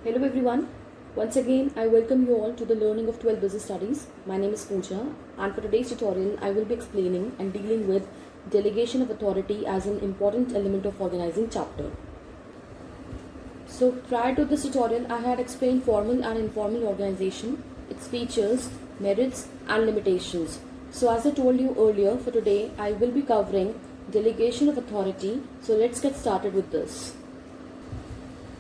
Hello everyone. Once again, I welcome you all to the learning of 12 business studies. My name is Pooja, and for today's tutorial, I will be explaining and dealing with delegation of authority as an important element of organizing chapter. So prior to this tutorial, I had explained formal and informal organization, its features, merits and limitations. So as I told you earlier, for today, I will be covering delegation of authority. So let's get started with this.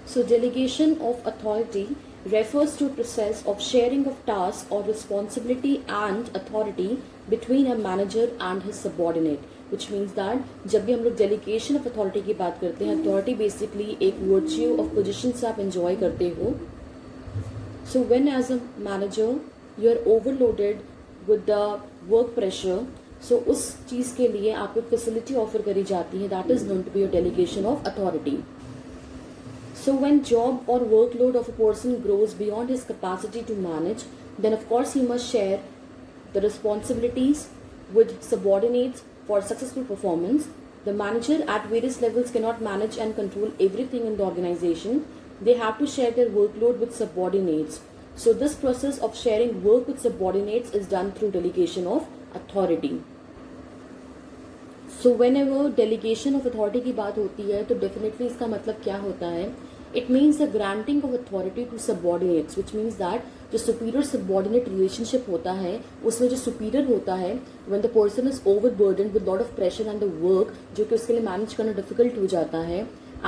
So delegation of authority refers to a process of sharing of tasks or responsibility and authority between a manager and his subordinate, which means that जब भी हम लोग delegation of authority की बात करते हैं, authority basically एक virtue of position से आप enjoy करते हो. So when as a manager you are overloaded with the work pressure, so उस चीज़ के लिए आपको facility offer करी जाती है, that is known to be a delegation of authority. So when job or workload of a person grows beyond his capacity to manage, then of course he must share the responsibilities with subordinates for successful performance. The manager at various levels cannot manage and control everything in the organization. They have to share their workload with subordinates. So this process of sharing work with subordinates is done through delegation of authority. So whenever delegation of authority की बात होती है तो definitely इसका मतलब क्या होता है? It means the granting of authority to subordinates, which means that जो superior subordinate relationship होता है उसमें जो superior होता है, when the person is overburdened with lot of pressure and the work जो कि उसके लिए manage करना difficult हो जाता है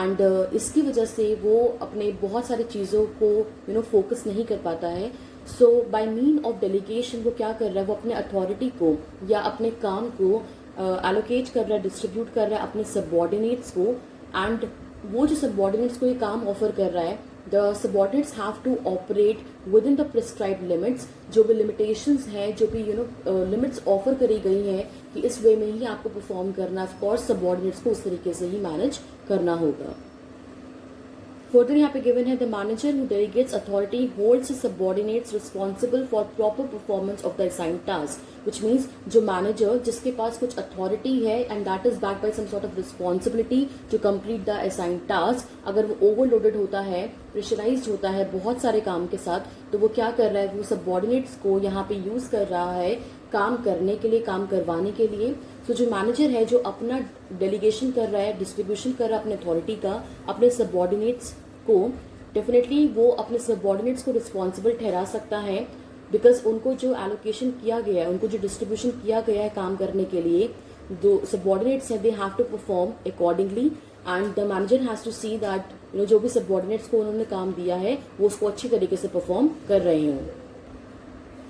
and इसकी वजह से वो अपने बहुत सारी चीज़ों को focus नहीं कर पाता है. So by mean of delegation वो क्या कर रहा है, वो अपने authority को या अपने काम को allocate कर रहा है, distribute कर रहा है अपने subordinates को, and वो जो सबॉर्डिनेट्स को ये काम ऑफर कर रहा है, the subordinates have to operate within the prescribed limits. जो भी लिमिटेशंस हैं, जो भी लिमिट्स ऑफर करी गई हैं कि इस वे में ही आपको परफॉर्म करना है, ऑफ कोर्स सबॉर्डिनेट्स को उस तरीके से ही मैनेज करना होगा. फर्दर यहाँ पे गिवन है the manager who delegates authority holds subordinates responsible for proper performance of the assigned task, which means जो मैनेजर जिसके पास कुछ अथॉरिटी है and that is back by some sort of responsibility to complete the assigned task, अगर वो overloaded होता है, pressurised होता है बहुत सारे काम के साथ, तो वो क्या कर रहा है, वो सबॉर्डिनेट्स को यहाँ पे यूज कर रहा है काम करने के लिए, काम करवाने के लिए. तो जो मैनेजर है जो अपना डेलीगेशन कर रहा है, डिस्ट्रीब्यूशन कर रहा है अपने अथॉरिटी का अपने सबॉर्डिनेट्स को, डेफिनेटली वो अपने सबॉर्डिनेट्स को रिस्पॉन्सिबल ठहरा सकता है, बिकॉज उनको जो एलोकेशन किया गया है, उनको जो डिस्ट्रीब्यूशन किया गया है काम करने के लिए, दो सबॉर्डिनेट्स हैं, they have to perform accordingly and the manager has to see that जो भी सबॉर्डिनेट्स को उन्होंने काम दिया है वो उसको अच्छी तरीके से परफॉर्म कर रहे हों.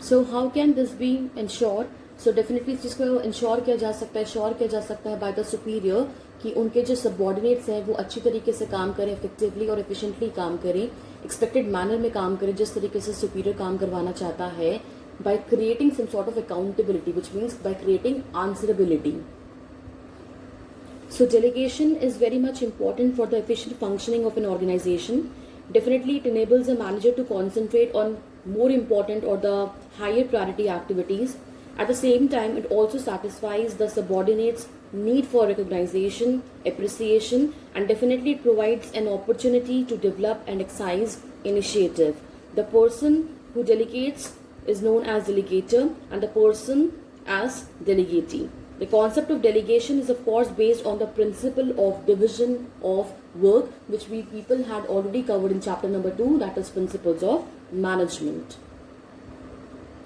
So how can this be insure? So definitely इस चीज़ को इंश्योर किया जा सकता है, श्योर किया जा सकता है बाय द सुपीरियर कि उनके जो सबॉर्डिनेट्स हैं वो अच्छी तरीके से काम करें, इफेक्टिवली और एफिशिएंटली काम करें, एक्सपेक्टेड मैनर में काम करें जिस तरीके से सुपीरियर काम करवाना चाहता है, by creating some sort of accountability, which means by creating answerability. So delegation is very much important for the efficient functioning of an organization. Definitely it enables a manager to concentrate on more important or the higher priority activities. At the same time, it also satisfies the subordinates' need for recognition, appreciation, and definitely it provides an opportunity to develop and exercise initiative. The person who delegates is known as delegator and the person as delegatee. The concept of delegation is of course based on the principle of division of work, which we people had already covered in chapter number 2, that is principles of management.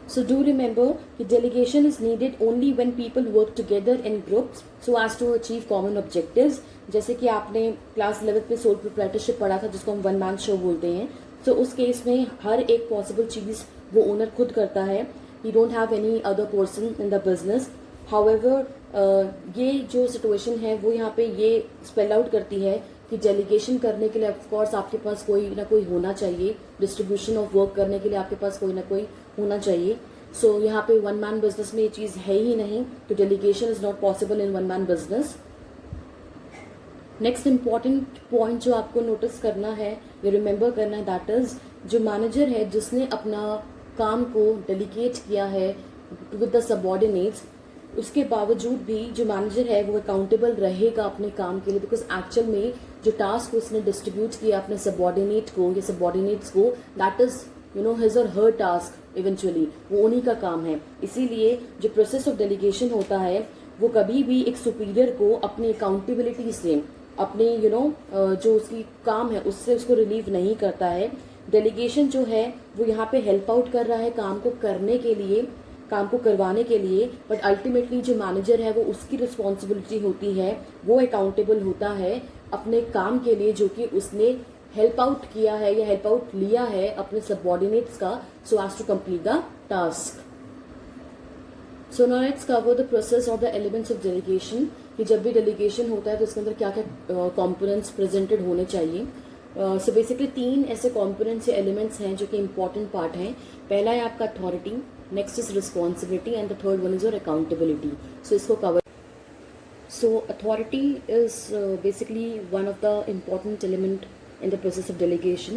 So do remember that delegation is needed only when people work together in groups so as to achieve common objectives. जैसे कि आपने class 11 पे sole proprietorship पढ़ा था जिसको हम one man show बोलते हैं. तो उस केस में हर एक पॉसिबल चीज़ वो ओनर खुद करता है. You don't have any other person in the business. However, ये जो सिचुएशन है वो यहाँ पे ये स्पेल आउट करती है कि डेलीगेशन करने के लिए ऑफकोर्स आपके पास कोई ना कोई होना चाहिए, डिस्ट्रीब्यूशन ऑफ वर्क करने के लिए आपके पास कोई ना कोई होना चाहिए. सो यहाँ पे वन मैन बिजनेस में ये चीज़ है ही नहीं, तो delegation is not possible in one man business. Next important point जो आपको नोटिस करना है या रिमेंबर करना है, दैट इज जो मैनेजर है जिसने अपना काम को डेलीगेट किया है विद द सबॉर्डिनेट्स, उसके बावजूद भी जो मैनेजर है वो अकाउंटेबल रहेगा अपने काम के लिए, बिकॉज एक्चुअल में जो टास्क उसने डिस्ट्रीब्यूट किया अपने सबॉर्डिनेट को या सबॉर्डिनेट्स को, दैट इज हिज और हर टास्क इवेंचुअली, वो उन्हीं का काम है। इसीलिए जो प्रोसेस ऑफ डेलीगेशन होता है वो कभी भी एक सुपीरियर को अपनी अकाउंटेबिलिटी से, अपने जो उसकी काम है उससे उसको रिलीव नहीं करता है। डेलीगेशन जो है वो यहाँ पे हेल्प आउट कर रहा है काम को करने के लिए, काम को करवाने के लिए, बट अल्टीमेटली जो मैनेजर है वो उसकी रिस्पॉन्सिबिलिटी होती है, वो अकाउंटेबल होता है अपने काम के लिए जो कि उसने हेल्प आउट किया है या हेल्प आउट लिया है अपने सबऑर्डिनेट्स का, so as to complete the task. So now let's cover the process और द एलिमेंट्स ऑफ डेलीगेशन, कि जब भी डेलीगेशन होता है तो उसके अंदर क्या क्या कॉम्पोनेंट्स प्रेजेंटेड होने चाहिए। सो बेसिकली 3 ऐसे कॉम्पोनेंट्स या एलिमेंट्स हैं जो कि इंपॉर्टेंट पार्ट हैं। पहला है आपका authority, next is responsibility and the third one is your accountability. So इसको cover. So authority is basically one of the important element in the process of delegation.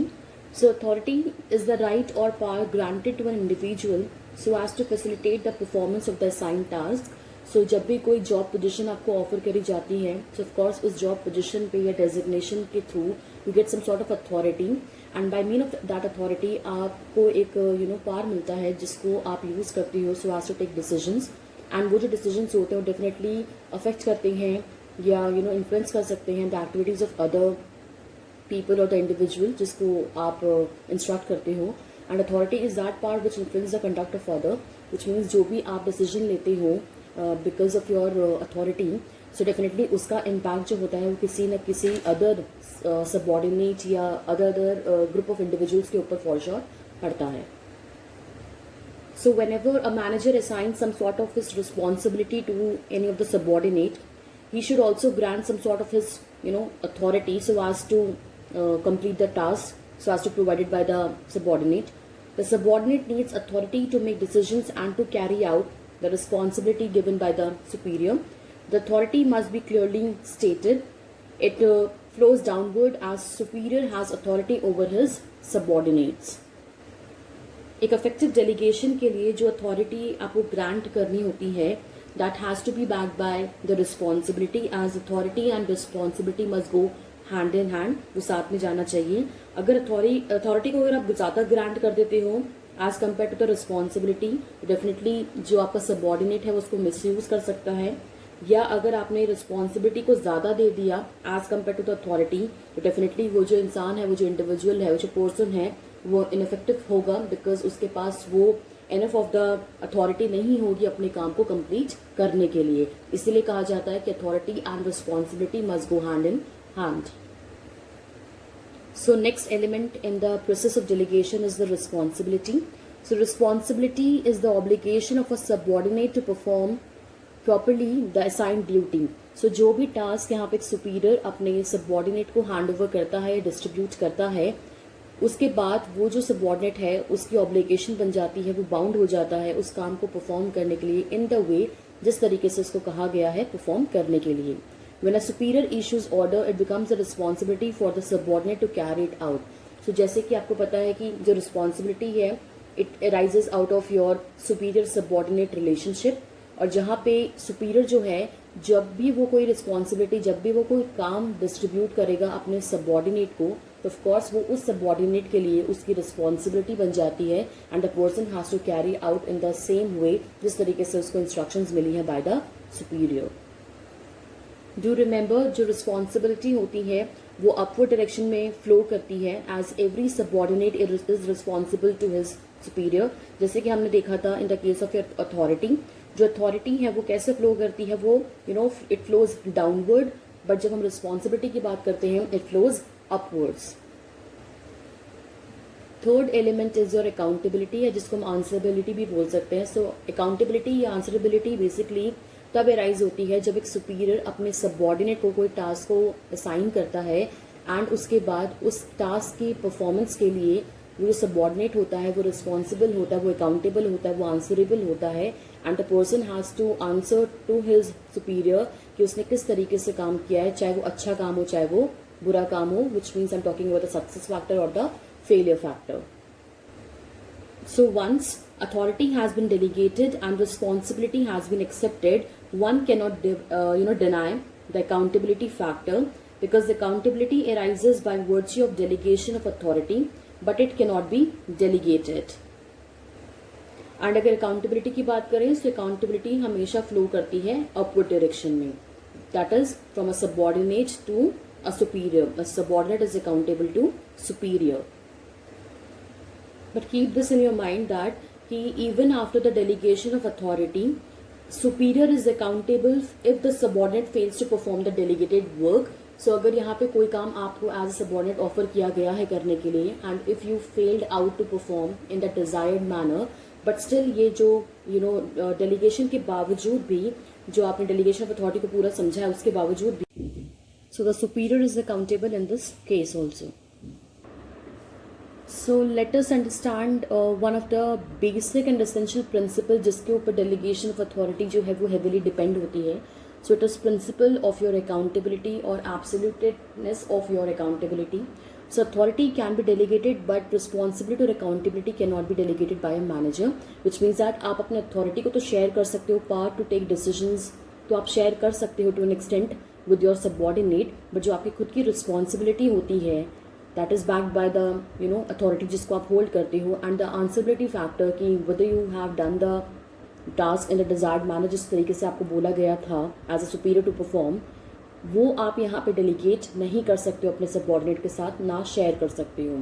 So authority is the right or power granted to an individual so as to facilitate the performance of the assigned task. So जब भी कोई job position आपको offer करी जाती है, so of course उस job position पे या डेजिग्नेशन के through you get some sort of authority, and by mean of that authority आपको एक पावर मिलता है जिसको आप यूज करते हो so as to take decisions, and वो जो decisions होते हैं वो definitely affect करते हैं या influence कर सकते हैं the activities of other people or the individual जिसको आप इंस्ट्रक्ट करते हो। And authority is that part which influence the conduct of other, which means जो भी आप डिसीजन लेते हो because of your authority, so definitely उसका इम्पैक्ट जो होता है वो किसी न किसी अदर सबऑर्डिनेट या अदर ग्रुप ऑफ इंडिविजुअल्स के ऊपर फॉर श्योर पड़ता है। सो whenever a manager assigns some sort of his responsibility to any of the subordinate, he should also grant some sort of his authority so as to complete the task, so as to provided by the subordinate. The subordinate needs authority to make decisions and to carry out the responsibility given by the superior. The authority must be clearly stated. It flows downward as superior has authority over his subordinates. एक effective delegation के लिए जो authority आपको grant करनी होती है, that has to be backed by the responsibility, as authority and responsibility must go hand in hand, वो साथ में जाना चाहिए। अगर अथॉरिटी को अगर आप ज़्यादा ग्रांट कर देते हो as compare to the responsibility, definitely जो आपका सबऑर्डिनेट है वो उसको मिसयूज कर सकता है, या अगर आपने रिस्पॉन्सिबिलिटी को ज़्यादा दे दिया as compare to the authority, तो डेफिनेटली वो जो इंसान है, वो जो इंडिविजुअल है, वो जो पर्सन है, वो इनफेक्टिव होगा, बिकॉज उसके पास वो एनफ ऑफ द अथॉरिटी नहीं होगी अपने काम को कंप्लीट करने के लिए। इसीलिए कहा जाता है कि authority and responsibility must go hand in hand. So next element in the process of delegation is the responsibility. So responsibility is the obligation of a subordinate to perform properly the assigned duty. So जो भी task यहाँ पे एक superior अपने subordinate को hand over करता है, distribute करता है, उसके बाद वो जो subordinate है उसकी obligation बन जाती है, वो bound हो जाता है उस काम को perform करने के लिए in the way जिस तरीके से उसको कहा गया है perform करने के लिए। When a superior issues order, it becomes a responsibility for the subordinate to carry it out. So जैसे कि आपको पता है कि जो responsibility है, it arises out of your superior subordinate relationship, और जहाँ पे superior जो है, जब भी वो कोई responsibility, जब भी वो कोई काम distribute करेगा अपने subordinate को, तो of course वो उस subordinate के लिए उसकी responsibility बन जाती है, and the person has to carry out in the same way जिस तरीके से उसको instructions मिली है by the superior. Do remember जो रिस्पॉन्सिबिलिटी होती है वो अपवर्ड डायरेक्शन में फ्लो करती है, as every subordinate is responsible to his superior. जैसे कि हमने देखा था in the case of your authority, जो अथॉरिटी है वो कैसे फ्लो करती है, वो इट फ्लोज डाउनवर्ड, बट जब हम रिस्पॉन्सिबिलिटी की बात करते हैं it flows upwards. Third element is your accountability है, जिसको हम आंसरेबिलिटी भी बोल सकते हैं। सो अकाउंटेबिलिटी या आंसरेबिलिटी बेसिकली तब एराइज होती है जब एक सुपीरियर अपने सबऑर्डिनेट को कोई टास्क को असाइन करता है, एंड उसके बाद उस टास्क की परफॉर्मेंस के लिए वो जो सबऑर्डिनेट होता है वो रिस्पॉन्सिबल होता है, वो अकाउंटेबल होता है, वो आंसरेबल होता है, and the person has to answer to his superior कि उसने किस तरीके से काम किया है, चाहे वो अच्छा काम हो चाहे वो बुरा काम हो, which means I am talking about the success factor और the failure factor. So once authority has been delegated and responsibility has been accepted, one cannot deny the accountability factor, because accountability arises by virtue of delegation of authority, but it cannot be delegated. And अगर accountability की बात करें तो accountability हमेशा flow करती है upward direction में, that is from a subordinate to a superior. A subordinate is accountable to superior. But keep this in your mind that even after the delegation of authority, superior is accountable if the subordinate fails to perform the delegated work. So अगर यहाँ पे कोई काम आपको as a subordinate offer किया गया है करने के लिए, and if you failed out to perform in the desired manner, but still ये जो डेलीगेशन के बावजूद भी, जो आपने डेलीगेशन ऑफ अथॉरिटी को पूरा समझा है उसके बावजूद भी, so the superior is accountable in this case also. So let us understand one of the basic and essential principle जिसके ऊपर delegation of authority जो है वो heavily depend होती है. So it is principle of your accountability or absoluteness of your accountability. So authority can be delegated but responsibility or accountability cannot be delegated by a manager, which means that आप अपने authority को तो share कर सकते हो, power to take decisions तो आप share कर सकते हो to an extent with your subordinate, but जो आपकी खुद की responsibility होती है, that is backed by the authority जिसको आप hold करते हो, and the answerability factor कि whether you have done the task in the desired manner जिस तरीके से आपको बोला गया था as a superior to perform, वो आप यहाँ पे delegate नहीं कर सकते हो अपने subordinate के साथ, ना share कर सकते हो.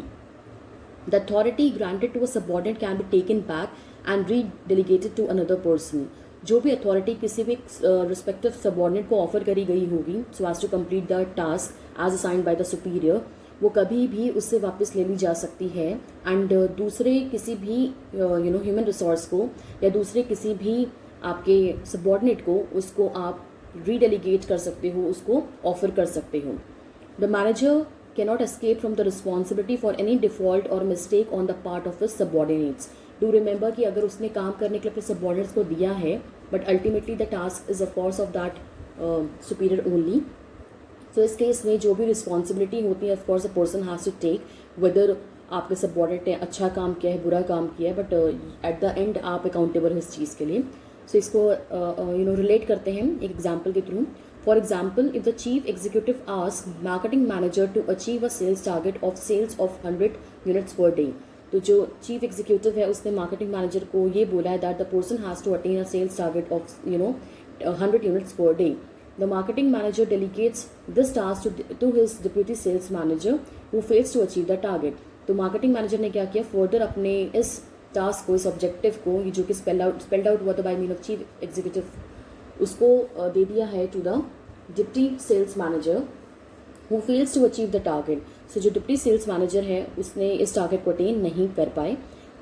The authority granted to a subordinate can be taken back and re-delegated to another person. जो भी अथॉरिटी किसी भी रिस्पेक्टिव सबऑर्डिनेट को ऑफर करी गई होगी so as to complete the task as assigned by the superior, वो कभी भी उससे वापस ले ली जा सकती है. एंड दूसरे किसी भी ह्यूमन रिसोर्स को या दूसरे किसी भी आपके सबऑर्डिनेट को उसको आप रीडेलीगेट कर सकते हो, उसको ऑफर कर सकते हो. The manager cannot escape from the responsibility for any default or mistake on the part of his subordinates. Do remember कि अगर उसने काम करने के लिए अपने subordinates को दिया है, but ultimately the task is of course of that superior only. So इस केस में जो भी रिस्पॉन्सिबिलिटी होती है of course a person has to take, whether आपके सबऑर्डिनेट ने अच्छा काम किया है, बुरा काम किया है, बट एट द एंड आप अकाउंटेबल है इस चीज़ के लिए. सो इसको रिलेट करते हैं एक एग्जाम्पल के through. For example, if the chief executive asks marketing manager to achieve a sales target of sales of 100 units per day, तो जो चीफ एग्जीक्यूटिव है उसने मार्केटिंग मैनेजर को ये बोला है that the person has to attain a sales target of 100 units per day. The marketing manager delegates this task to his deputy sales manager who fails to achieve the target. तो marketing manager ने क्या किया, further अपने इस task को, इस objective को, ये जो कि स्पेल्ड आउट हुआ था by mean of chief executive, उसको दे दिया है to the deputy sales manager who fails to achieve the target. So जो डिप्टी सेल्स मैनेजर है उसने इस टारगेट को अटेन नहीं कर पाए.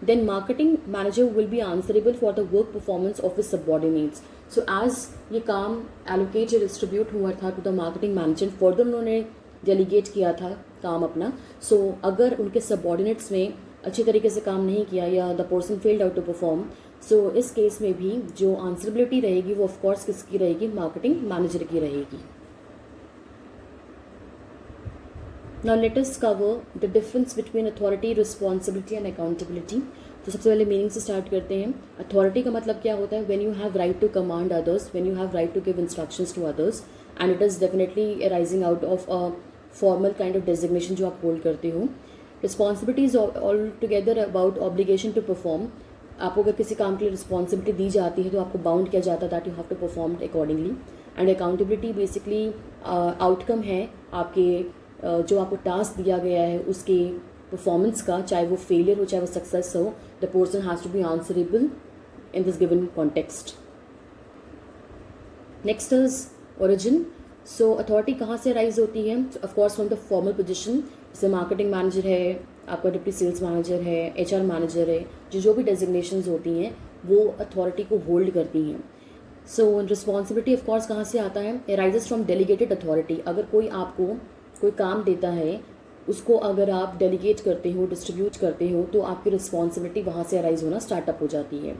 Then marketing manager will be answerable for the work performance of his subordinates. So as ये काम एलोकेट या डिस्ट्रीब्यूट हुआ था to the marketing manager, further उन्होंने डेलीगेट किया था काम अपना. सो अगर उनके सबऑर्डिनेट्स में अच्छी तरीके से काम नहीं किया या the person failed out to perform, so इस केस में भी जो आंसरेबिलिटी रहेगी वो ऑफकोर्स किसकी रहेगी, मार्केटिंग मैनेजर की रहेगी. Now let us cover the difference between authority, responsibility and accountability. तो सबसे पहले मीनिंग से स्टार्ट करते हैं. अथॉरिटी का मतलब क्या होता है, when you have right to command others, when you have right to give instructions to others, and it is definitely arising out of a formal kind of designation जो आप होल्ड करते हो. Responsibility is altogether about obligation to perform. आपको अगर किसी काम के लिए रिस्पॉन्सिबिलिटी दी जाती है तो आपको बाउंड किया जाता है that you have to perform accordingly. And accountability basically outcome है आपके जो आपको टास्क दिया गया है उसके परफॉर्मेंस का, चाहे वो फेलियर हो चाहे वो सक्सेस हो, the person has to be answerable in this given context. Next is origin. So authority कहाँ से राइज होती है, of course from the formal position. जैसे मार्केटिंग मैनेजर है, आपका डिप्टी सेल्स मैनेजर है, एचआर मैनेजर है, जो भी डेजिग्नेशंस होती हैं वो अथॉरिटी को होल्ड करती हैं. सो रिस्पॉन्सिबिलिटी ऑफ कोर्स कहाँ से आता है, अराइजेस फ्रॉम डेलीगेटेड अथॉरिटी. अगर कोई आपको कोई काम देता है उसको अगर आप डेलीगेट करते हो, डिस्ट्रीब्यूट करते हो, तो आपकी रिस्पॉन्सिबिलिटी वहाँ से अराइज होना स्टार्टअप हो जाती है.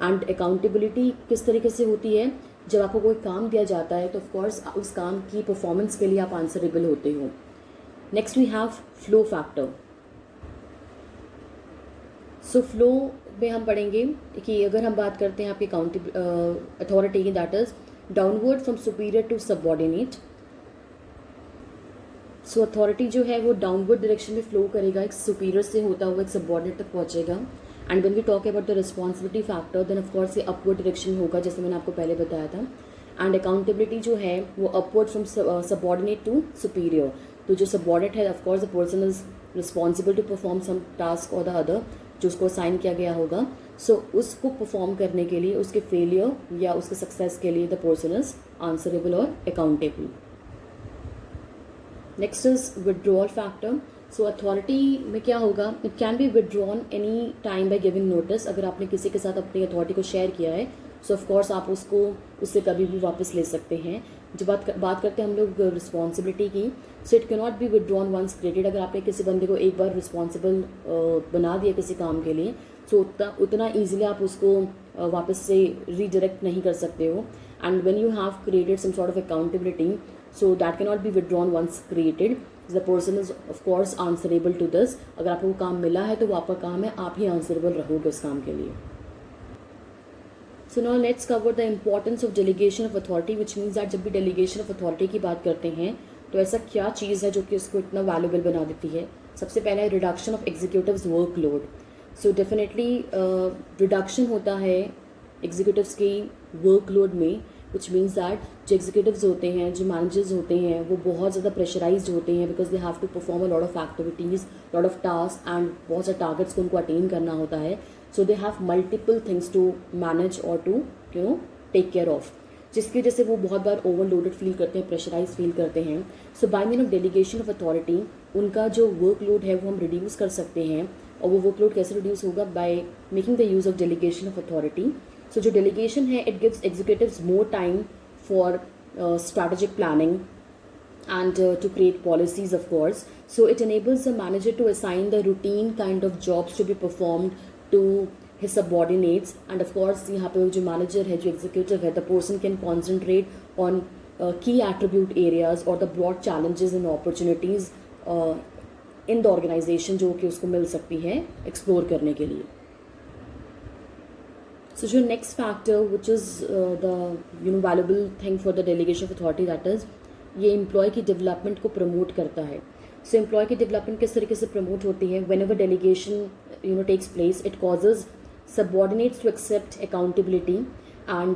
एंड अकाउंटेबिलिटी किस तरीके से होती है, जब आपको कोई काम दिया जाता है तो ऑफकोर्स उस काम की परफॉर्मेंस के लिए आप आंसरेबल होते हो. Next we have flow factor. So flow में हम पढ़ेंगे कि अगर हम बात करते हैं आपकी अथॉरिटी की, that is downward from superior to subordinate. So authority जो है वो डाउनवर्ड डायरेक्शन में फ्लो करेगा, एक सुपीरियर से होता हुआ एक सबऑर्डिनेट तक पहुंचेगा। And when we talk about the responsibility factor, then of course ये अपवर्ड डायरेक्शन होगा, जैसे मैंने आपको पहले बताया था। एंड अकाउंटेबिलिटी जो है वो upward from subordinate to superior. तो जो सबऑर्डिनेट है, of course the person is responsible to perform some task और द अदर, जो उसको असाइन किया गया होगा। सो उसको परफॉर्म करने के लिए, उसके फेलियर या उसके सक्सेस के लिए द पर्सन इज आंसरेबल और accountable. Next is withdrawal factor. So authority में क्या होगा, it can be withdrawn any time by giving notice. अगर आपने किसी के साथ अपनी अथॉरिटी को शेयर किया है, सो ऑफकोर्स आप उससे कभी भी वापस ले सकते हैं। जब बात करते हैं हम लोग रिस्पॉन्सिबिलिटी की, so it cannot be withdrawn once created. अगर आपने किसी बंदे को एक बार रिस्पॉन्सिबल बना दिया किसी काम के लिए, सो उतना ईजिली आप उसको वापस से रीडायरेक्ट नहीं कर सकते हो। And when you have created some sort of accountability, so that cannot be withdrawn once created. The person is of course answerable to this. अगर आपको काम मिला है तो वो आपका काम है, आप ही answerable रहोगे उस काम के लिए। So now let's cover the importance of delegation of authority, which means that जब भी delegation of authority की बात करते हैं तो ऐसा क्या चीज़ है जो कि उसको इतना valuable बना देती है। सबसे पहला है reduction of executives workload. So definitely reduction होता है executives की workload में, विच मीन्स दैट जो एग्जीक्यूटिव्स होते हैं, जो मैनेजर्स होते हैं, वो बहुत ज़्यादा प्रेशराइज्ड होते हैं, because they have to perform a lot of activities, lot of task and बहुत सारे टारगेट्स को उनको अटेन करना होता है। So they have multiple things to manage और टू टेक केयर ऑफ, जिसकी वजह से वो बहुत बार ओवरलोडेड फील करते हैं, प्रेशराइज फील करते हैं। So by mean of delegation of authority उनका जो वर्कलोड है वो हम रिड्यूस कर सकते हैं। और वो वर्कलोड कैसे रिड्यूस होगा, by making the use of delegation of authority. So जो डेलीगेशन है, it gives executives more time for strategic planning and to create policies, of course. So it enables the manager to assign the routine kind of jobs to be performed to his subordinates. And of course यहाँ पे जो manager है, जो executive है, the person can concentrate on key attribute areas or the broad challenges and opportunities in the organization जो कि उसको मिल सकती है explore करने के लिए। So जो next factor which is the valuable thing for the delegation of authority, that is ये एम्प्लॉय की डेवलपमेंट को प्रमोट करता है। सो एम्प्लॉय की डेवलपमेंट किस तरीके से प्रमोट होती है, whenever delegation takes place, it causes subordinates to accept accountability and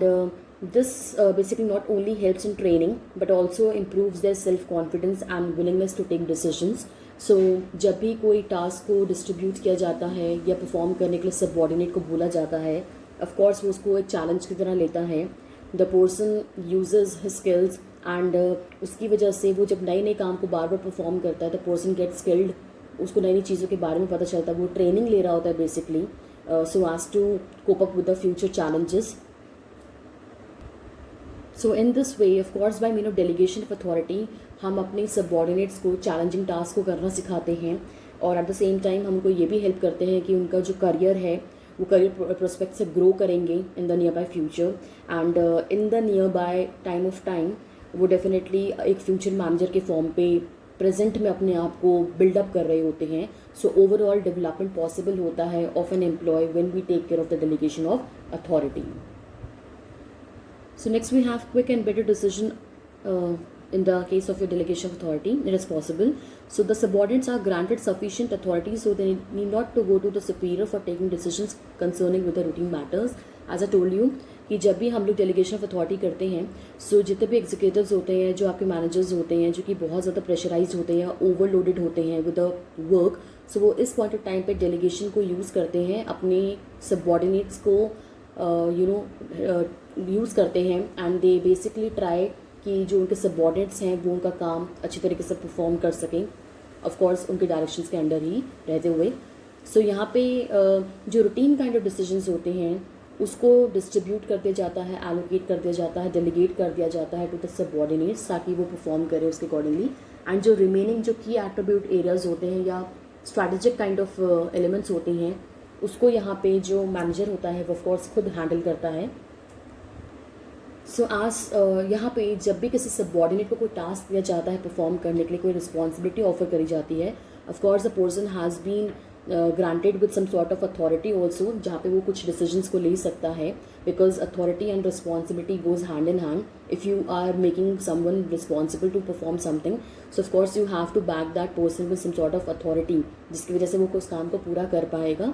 this basically not only helps in training but also improves their self confidence and willingness to take decisions. So जब भी कोई task को distribute किया जाता है या perform करने के लिए सबऑर्डिनेट को बोला जाता है, ऑफकोर्स वो उसको एक चैलेंज की तरह लेता है। The person uses his skills and उसकी वजह से वो जब नए नए काम को बार बार परफॉर्म करता है, द पर्सन गेट स्किल्ड, उसको नई नई चीज़ों के बारे में पता चलता है, वो ट्रेनिंग ले रहा होता है basically, so as to cope up with the future challenges. So in this way, of course by mean of delegation of authority, हम अपने सबऑर्डिनेट्स को चैलेंजिंग टास्क को करना सिखाते हैं और एट द सेम टाइम हमको ये भी हेल्प करते हैं कि उनका जो करियर है वो करियर प्रोस्पेक्ट से ग्रो करेंगे in the near by future. And in the near by time of time वो डेफिनेटली एक फ्यूचर मैनेजर के फॉर्म पे प्रेजेंट में अपने आप को बिल्डअप कर रहे होते हैं। सो ओवरऑल डेवलपमेंट पॉसिबल होता है of an employ when we take care of the delegation of authority. So next we have quick and better decision in the case of your delegation of authority. It is possible. So the subordinates are granted sufficient authority, so they need not to go to the superior for taking decisions concerning with the routine matters. As I told you कि जब भी हम लोग delegation of authority करते हैं, सो जितने भी executives होते हैं, जो आपके मैनेजर्स होते हैं, जो कि बहुत ज़्यादा प्रेशराइज होते हैं, ओवरलोडेड होते हैं विद द वर्क, सो वो इस पॉइंट ऑफ टाइम पे डेलीगेशन को यूज़ करते हैं, अपने सबऑर्डिनेट्स को यूज़ करते हैं एंड दे बेसिकली ट्राई कि जो उनके सबऑर्डिनेट्स हैं वो उनका काम अच्छी तरीके से परफॉर्म कर सकें, ऑफ कोर्स उनके डायरेक्शंस के अंडर ही रहते हुए। सो यहाँ पे जो रूटीन काइंड ऑफ डिसीजंस होते हैं उसको डिस्ट्रीब्यूट कर दिया जाता है, एलोकेट कर दिया जाता है, डेलीगेट कर दिया जाता है टू द सबऑर्डिनेट्स ताकि वो परफॉर्म करे उसके अकॉर्डिंगली। एंड जो रिमेनिंग जो की एट्रीब्यूट एरियाज होते हैं या स्ट्रैटेजिक काइंड ऑफ एलिमेंट्स होते हैं उसको यहाँ पे जो मैनेजर होता है वो ऑफकोर्स खुद हैंडल करता है। सो आज यहाँ पे जब भी किसी सबऑर्डिनेट को कोई टास्क दिया जाता है परफॉर्म करने के लिए, कोई रिस्पॉन्सिबिलिटी ऑफर करी जाती है, of course the person has been granted with some sort of authority also, जहाँ पे वो कुछ डिसीजंस को ले सकता है, because authority and responsibility goes hand in hand. If you are making someone responsible to perform something, so of course you have to back that person with some sort of authority, जिसकी वजह से वो उस काम को पूरा कर पाएगा.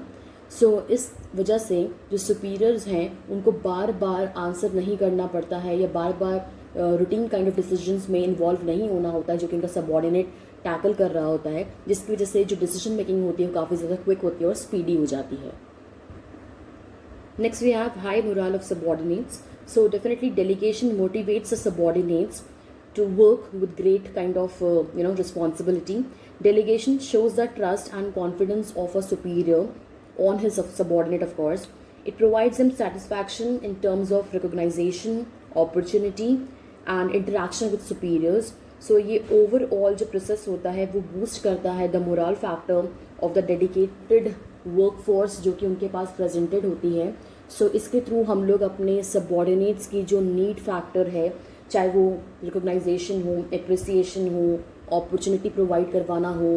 सो इस वजह से जो सुपीरियर्स हैं उनको बार बार आंसर नहीं करना पड़ता है, या बार बार रूटीन काइंड ऑफ डिसीजंस में इन्वॉल्व नहीं होना होता है जो कि उनका सबॉर्डिनेट टैकल कर रहा होता है, जिसकी वजह से जो डिसीजन मेकिंग होती है वो काफ़ी ज़्यादा क्विक होती है और स्पीडी हो जाती है. Next we have high morale of subordinates. So definitely delegation motivates the subordinates to work with great kind of responsibility. Delegation shows the trust and confidence of a superior on his subordinate, of course. It provides him satisfaction in terms of recognition, opportunity and interaction with superiors. So ये overall जो process होता है वो boost करता है the moral factor of the dedicated workforce जो कि उनके पास presented होती है. So इसके थ्रू हम लोग अपने subordinates की जो need factor है, चाहे वो रिकॉग्नाइजेशन हो, एप्रिसिएशन हो, अपॉर्चुनिटी प्रोवाइड करवाना हो,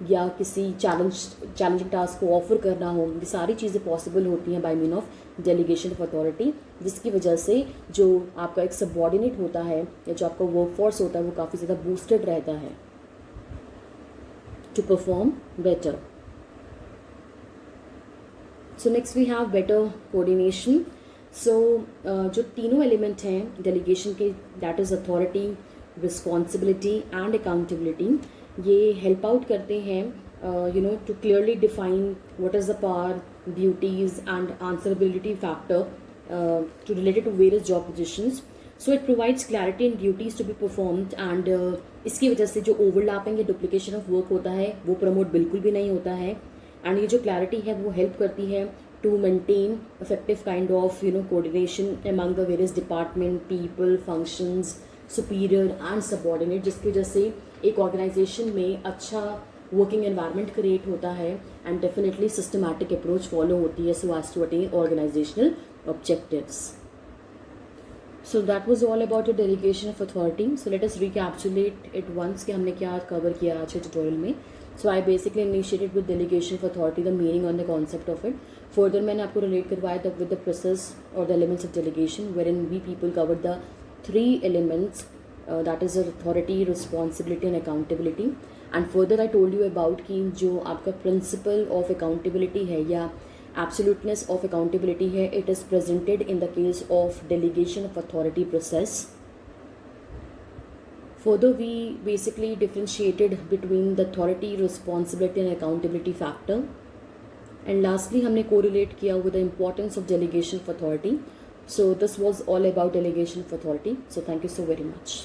या किसी चैलेंजिंग टास्क को ऑफर करना हो, ये सारी चीज़ें पॉसिबल होती हैं by mean of delegation of authority, जिसकी वजह से जो आपका एक सबऑर्डिनेट होता है या जो आपका वर्कफोर्स होता है वो काफ़ी ज़्यादा बूस्टेड रहता है to perform better. So next we have better coordination. So जो तीनों एलिमेंट हैं डेलीगेशन के, that is authority, responsibility and accountability, ये हेल्प आउट करते हैं to clearly define what is the power, duties and answerability factor to related to various job positions. So it provides clarity in duties to be performed and इसकी वजह से जो overlapping या duplication of work होता है वो promote बिल्कुल भी नहीं होता है. एंड ये जो क्लैरिटी है वो हेल्प करती है to maintain effective kind of coordination among the various department, people, functions, superior and subordinate, जिसकी वजह से एक ऑर्गेनाइजेशन में अच्छा वर्किंग एनवायरनमेंट क्रिएट होता है and definitely systematic approach follow होती है so as to attain organisational objectives. So that was all about the delegation of authority. So let us recapitulate it once कि हमने क्या कवर किया आज के ट्यूटोरियल में. So I basically initiated with delegation of authority, the meaning and the concept of it. Further मैंने आपको relate करवाया with the process or the elements of delegation, wherein we people covered the three elements, that is authority, responsibility and accountability. And further I told you about कि जो आपका principle of accountability है या absoluteness of accountability है, it is presented in the case of delegation of authority process. Further we basically differentiated between the authority, responsibility and accountability factor. And lastly हमने correlate किया with the importance of delegation of authority. So this was all about delegation of authority. So thank you so very much.